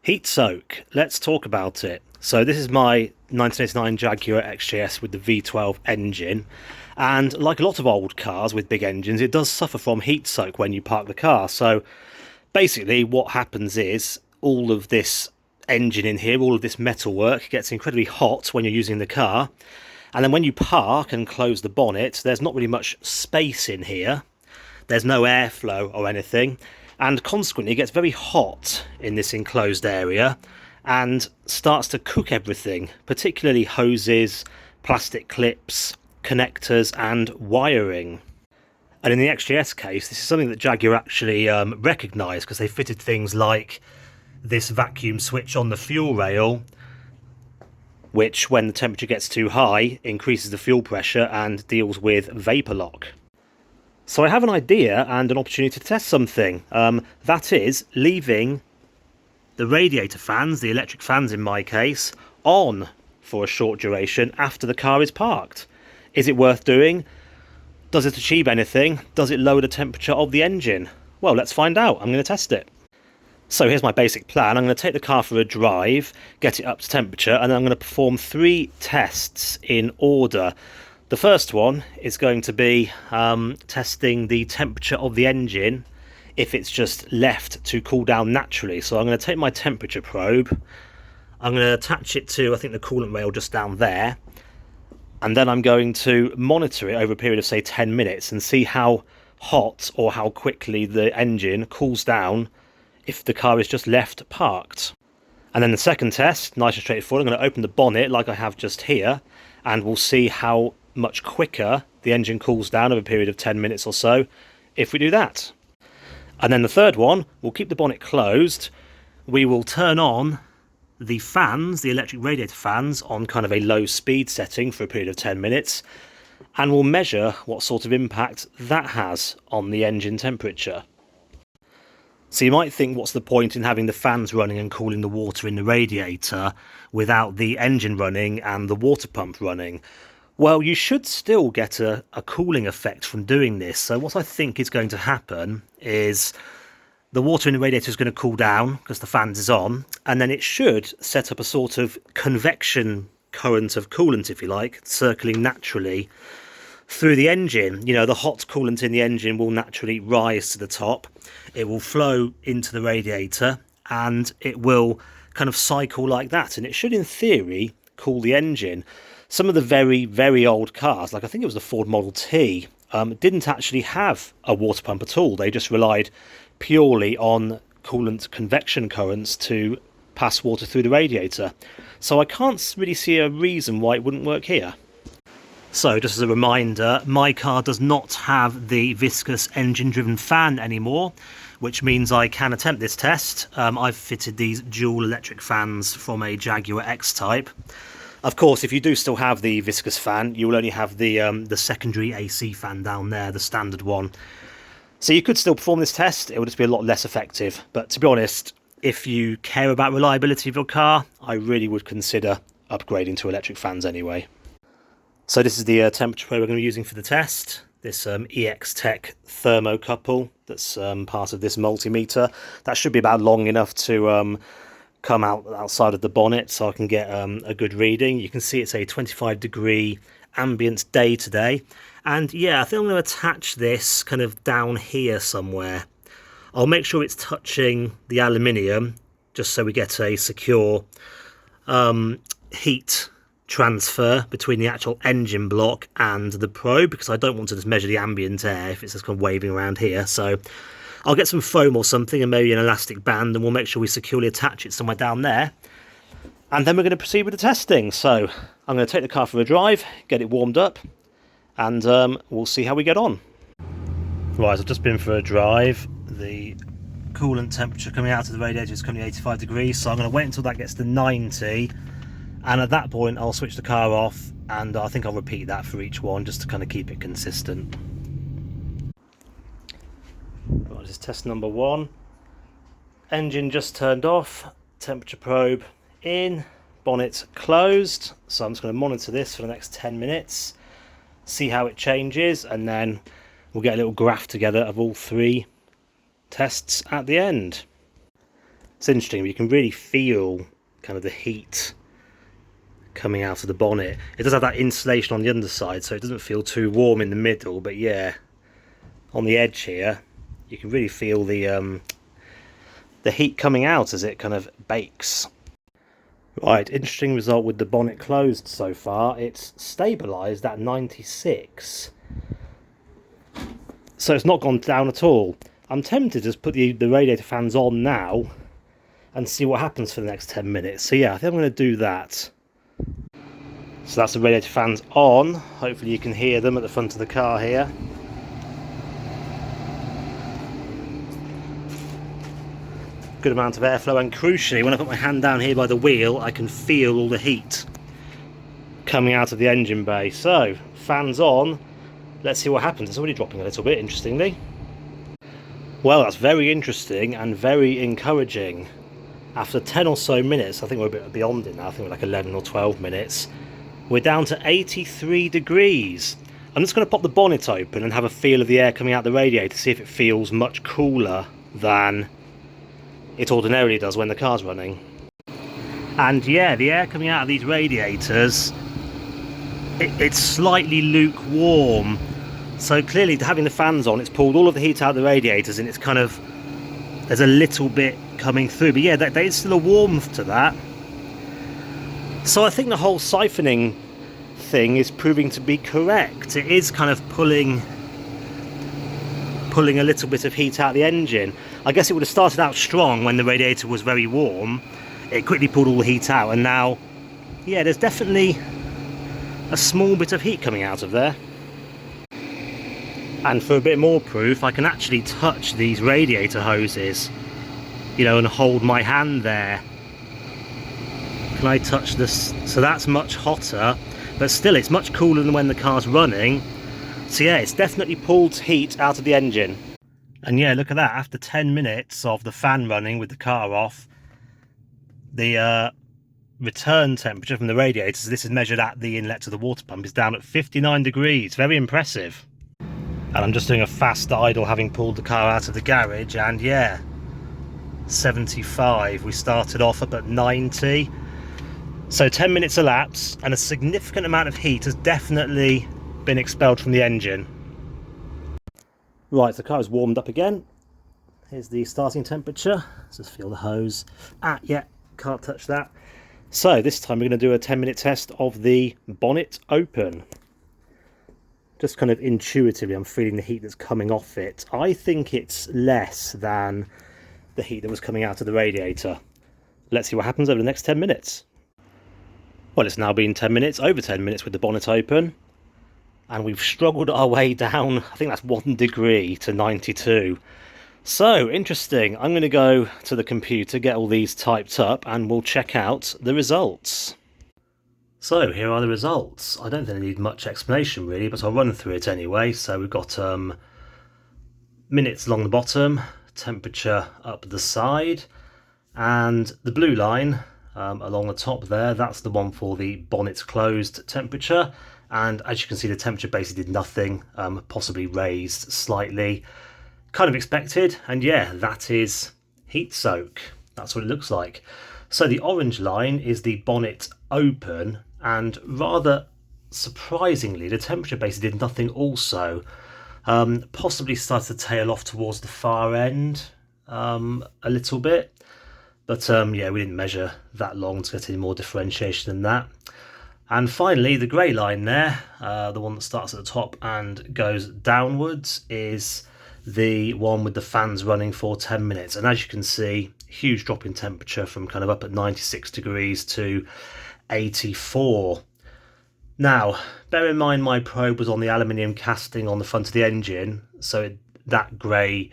Heat soak, let's talk about it. So this is my 1989 Jaguar XJS with the V12 engine, and like a lot of old cars with big engines, it does suffer from heat soak when you park the car. So basically what happens is all of this engine in here, all of this metalwork gets incredibly hot when you're using the car, and then when you park and close the bonnet, there's not really much space in here. There's no airflow or anything, and consequently it gets very hot in this enclosed area and starts to cook everything, particularly hoses, plastic clips, connectors and wiring. And in the XJS case, this is something that Jaguar actually recognised, because they fitted things like this vacuum switch on the fuel rail, which when the temperature gets too high increases the fuel pressure and deals with vapour-lock. So I have an idea and an opportunity to test something. That is leaving the radiator fans, the electric fans in my case, on for a short duration after the car is parked. Is it worth doing? Does it achieve anything? Does it lower the temperature of the engine? Well, let's find out. I'm going to test it. So here's my basic plan. I'm going to take the car for a drive, get it up to temperature, and then I'm going to perform 3 tests in order. The first one is going to be testing the temperature of the engine if it's just left to cool down naturally. So I'm going to take my temperature probe, I'm going to attach it to, I think, the coolant rail just down there, and then I'm going to monitor it over a period of, say, 10 minutes and see how hot or how quickly the engine cools down if the car is just left parked. And then the second test, nice and straightforward, I'm going to open the bonnet like I have just here, and we'll see how much quicker the engine cools down over a period of 10 minutes or so if we do that. And then the third one, we'll keep the bonnet closed, we will turn on the fans, the electric radiator fans, on kind of a low speed setting for a period of 10 minutes, and we'll measure what sort of impact that has on the engine temperature. So you might think, what's the point in having the fans running and cooling the water in the radiator without the engine running and the water pump running? Well, you should still get a cooling effect from doing this. So what I think is going to happen is the water in the radiator is going to cool down because the fans is on, and then it should set up a sort of convection current of coolant, if you like, circling naturally through the engine. You know, the hot coolant in the engine will naturally rise to the top, it will flow into the radiator, and it will kind of cycle like that, and it should in theory cool the engine. Some of the very, very old cars, like I think it was the Ford Model T, didn't actually have a water pump at all. They just relied purely on coolant convection currents to pass water through the radiator. So I can't really see a reason why it wouldn't work here. So just as a reminder, my car does not have the viscous engine-driven fan anymore, which means I can attempt this test. I've fitted these dual electric fans from a Jaguar X-Type. Of course, if you do still have the viscous fan, you will only have the secondary AC fan down there, the standard one. So you could still perform this test, it would just be a lot less effective. But to be honest, if you care about reliability of your car, I really would consider upgrading to electric fans anyway. So this is the temperature probe we're going to be using for the test. This EX Tech thermocouple that's part of this multimeter. That should be about long enough to come outside of the bonnet so I can get a good reading. You can see it's a 25-degree ambient day today. And yeah, I think I'm going to attach this kind of down here somewhere. I'll make sure it's touching the aluminium just so we get a secure heat transfer between the actual engine block and the probe, because I don't want to just measure the ambient air if it's just kind of waving around here. So I'll get some foam or something and maybe an elastic band, and we'll make sure we securely attach it somewhere down there. And then we're going to proceed with the testing. So I'm going to take the car for a drive, get it warmed up, and we'll see how we get on. Right, I've just been for a drive. The coolant temperature coming out of the radiator is currently 85 degrees, so I'm going to wait until that gets to 90, and at that point I'll switch the car off, and I think I'll repeat that for each one just to kind of keep it consistent. Right, this is test number 1. Engine just turned off, temperature probe in, bonnet closed. So I'm just going to monitor this for the next 10 minutes, see how it changes, and then we'll get a little graph together of all 3 tests at the end. It's interesting, you can really feel kind of the heat coming out of the bonnet. It does have that insulation on the underside, so it doesn't feel too warm in the middle, but yeah, on the edge here you can really feel the heat coming out as it kind of bakes. Right, interesting result with the bonnet closed so far. It's stabilised at 96, so it's not gone down at all. I'm tempted to just put the radiator fans on now and see what happens for the next 10 minutes. So yeah, I think I'm going to do that. So that's the radiator fans on. Hopefully you can hear them at the front of the car here. Good amount of airflow, and crucially, when I put my hand down here by the wheel, I can feel all the heat coming out of the engine bay. So, fans on. Let's see what happens. It's already dropping a little bit, interestingly. Well, that's very interesting and very encouraging. After 10 or so minutes, I think we're a bit beyond it now, I think we're like 11 or 12 minutes, we're down to 83 degrees. I'm just going to pop the bonnet open and have a feel of the air coming out the radiator to see if it feels much cooler than it ordinarily does when the car's running. And yeah, the air coming out of these radiators, it's slightly lukewarm. So clearly, having the fans on, it's pulled all of the heat out of the radiators, and it's kind of, there's a little bit coming through, but yeah, there is still a warmth to that. So I think the whole siphoning thing is proving to be correct. It is kind of pulling a little bit of heat out of the engine. I guess it would have started out strong when the radiator was very warm. It quickly pulled all the heat out, and now, yeah, there's definitely a small bit of heat coming out of there. And for a bit more proof, I can actually touch these radiator hoses, you know, and hold my hand there. Can I touch this? So that's much hotter, but still it's much cooler than when the car's running. So yeah, it's definitely pulled heat out of the engine. And yeah, look at that, after 10 minutes of the fan running with the car off, the return temperature from the radiator, so this is measured at the inlet to the water pump, is down at 59 degrees. Very impressive. And I'm just doing a fast idle, having pulled the car out of the garage, and yeah, 75. We started off up at 90. So 10 minutes elapsed, and a significant amount of heat has definitely been expelled from the engine. Right, the car is warmed up again. Here's the starting temperature. Let's just feel the hose. Yeah, can't touch that. So this time we're going to do a 10-minute test of the bonnet open. Just kind of intuitively, I'm feeling the heat that's coming off it. I think it's less than the heat that was coming out of the radiator. Let's see what happens over the next 10 minutes. Well, it's now been 10 minutes, over 10 minutes with the bonnet open. And we've struggled our way down, I think that's 1 degree to 92. So, interesting. I'm going to go to the computer, get all these typed up, and we'll check out the results. So, here are the results. I don't think I need much explanation really, but I'll run through it anyway. So we've got minutes along the bottom, temperature up the side, and the blue line along the top there, that's the one for the bonnet closed temperature. And as you can see, the temperature basically did nothing, possibly raised slightly. Kind of expected, and yeah, that is heat soak. That's what it looks like. So the orange line is the bonnet open, and rather surprisingly, the temperature basically did nothing also. Possibly started to tail off towards the far end a little bit. But yeah, we didn't measure that long to get any more differentiation than that. And finally, the grey line there, the one that starts at the top and goes downwards, is the one with the fans running for 10 minutes. And as you can see, huge drop in temperature from kind of up at 96 degrees to 84. Now, bear in mind my probe was on the aluminium casting on the front of the engine, so that grey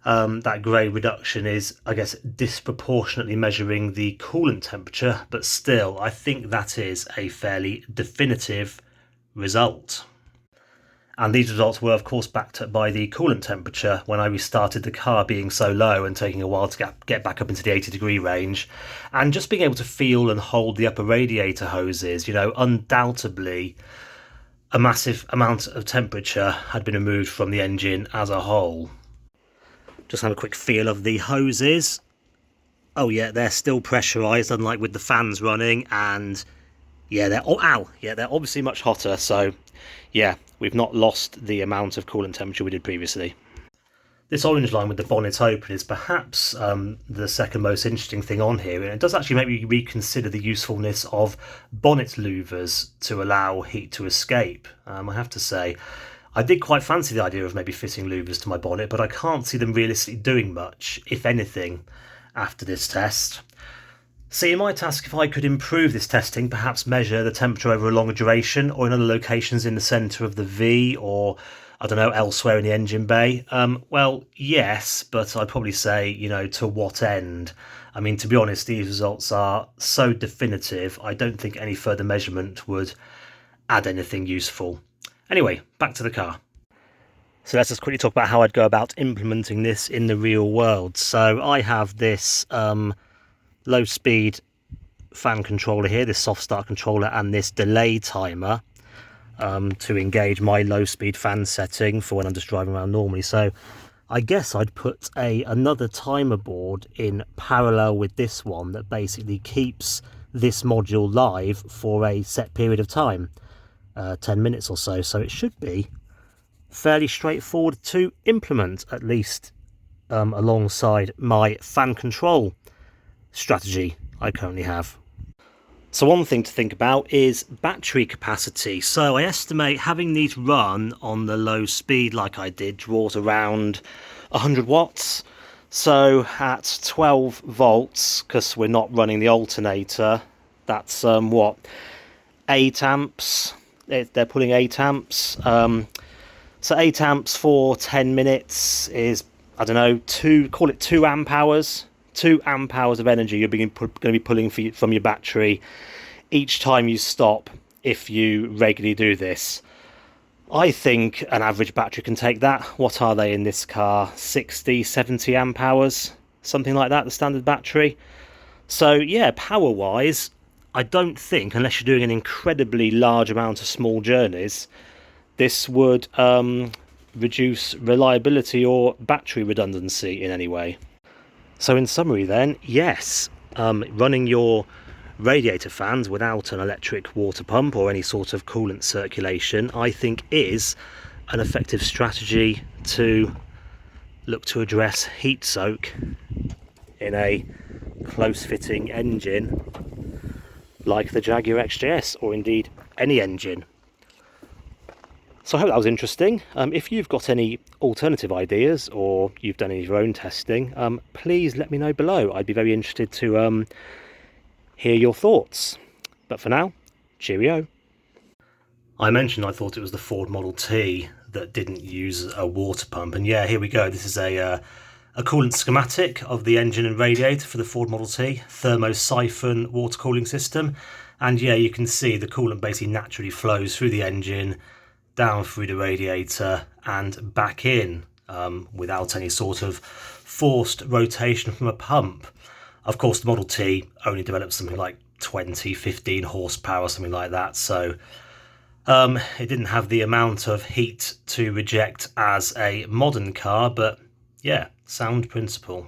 reduction is, I guess, disproportionately measuring the coolant temperature, but still, I think that is a fairly definitive result. And these results were, of course, backed up by the coolant temperature when I restarted the car being so low and taking a while to get back up into the 80-degree range. And just being able to feel and hold the upper radiator hoses, you know, undoubtedly a massive amount of temperature had been removed from the engine as a whole. Just have a quick feel of the hoses. Oh yeah, they're still pressurized, unlike with the fans running, and yeah, they're obviously much hotter. So yeah, we've not lost the amount of coolant temperature we did previously. This orange line with the bonnet open is perhaps the second most interesting thing on here, and it does actually make me reconsider the usefulness of bonnet louvers to allow heat to escape. I have to say, I did quite fancy the idea of maybe fitting louvers to my bonnet, but I can't see them realistically doing much, if anything, after this test. See, in my task, if I could improve this testing, perhaps measure the temperature over a longer duration, or in other locations in the centre of the V, or I don't know, elsewhere in the engine bay. Well, yes, but I'd probably say, to what end? I mean, to be honest, these results are so definitive, I don't think any further measurement would add anything useful. Anyway, back to the car. So let's just quickly talk about how I'd go about implementing this in the real world. So I have this low speed fan controller here, this soft start controller, and this delay timer to engage my low speed fan setting for when I'm just driving around normally. So I guess I'd put another timer board in parallel with this one that basically keeps this module live for a set period of time, 10 minutes or so. So it should be fairly straightforward to implement, at least alongside my fan control strategy I currently have. So one thing to think about is battery capacity. So I estimate having these run on the low speed like I did draws around 100 watts. So at 12 volts, because we're not running the alternator, that's what, 8 amps. They're pulling 8 amps. So 8 amps for 10 minutes is, I don't know, call it 2 amp hours. 2 amp hours of energy you're going to be pulling from your battery each time you stop if you regularly do this. I think an average battery can take that. What are they in this car? 60, 70 amp hours? Something like that, the standard battery. So yeah, power wise, I don't think, unless you're doing an incredibly large amount of small journeys, this would reduce reliability or battery redundancy in any way. So in summary then, yes, running your radiator fans without an electric water pump or any sort of coolant circulation, I think is an effective strategy to look to address heat soak in a close-fitting engine like the Jaguar XJS, or indeed any engine. So I hope that was interesting. If you've got any alternative ideas or you've done any of your own testing, please let me know below. I'd be very interested to hear your thoughts. But for now, cheerio. I mentioned I thought it was the Ford Model T that didn't use a water pump, and yeah, here we go. This is a coolant schematic of the engine and radiator for the Ford Model T, thermosiphon water cooling system. And yeah, you can see the coolant basically naturally flows through the engine, down through the radiator and back in without any sort of forced rotation from a pump. Of course, the Model T only developed something like 15 horsepower or something like that, so it didn't have the amount of heat to reject as a modern car, but yeah, sound principle.